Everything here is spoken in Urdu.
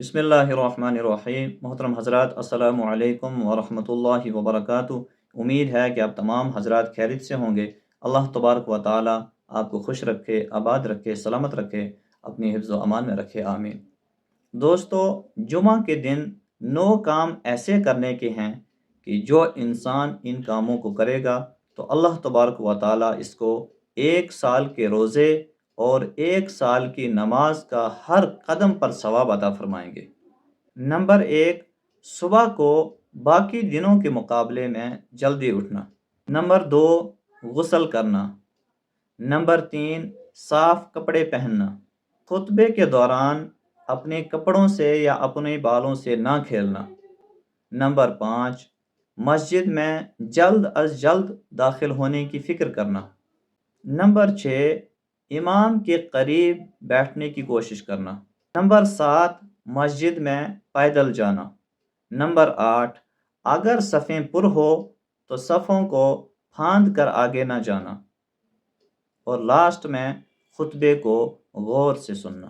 بسم اللہ الرحمن الرحیم۔ محترم حضرات، السلام علیکم ورحمۃ اللہ وبرکاتہ۔ امید ہے کہ آپ تمام حضرات خیریت سے ہوں گے۔ اللہ تبارک و تعالی آپ کو خوش رکھے، آباد رکھے، سلامت رکھے، اپنی حفظ و امان میں رکھے، آمین۔ دوستو، جمعہ کے دن 9 کام ایسے کرنے کے ہیں کہ جو انسان ان کاموں کو کرے گا تو اللہ تبارک و تعالی اس کو 1 سال کے روزے اور 1 سال کی نماز کا ہر قدم پر ثواب عطا فرمائیں گے۔ نمبر 1، صبح کو باقی دنوں کے مقابلے میں جلدی اٹھنا۔ نمبر 2، غسل کرنا۔ نمبر 3، صاف کپڑے پہننا۔ خطبے کے دوران اپنے کپڑوں سے یا اپنے بالوں سے نہ کھیلنا۔ نمبر 5، مسجد میں جلد از جلد داخل ہونے کی فکر کرنا۔ نمبر 6، امام کے قریب بیٹھنے کی کوشش کرنا۔ نمبر 7، مسجد میں پیدل جانا۔ نمبر 8، اگر صفیں پر ہو تو صفوں کو پھاند کر آگے نہ جانا۔ اور لاسٹ میں خطبے کو غور سے سننا۔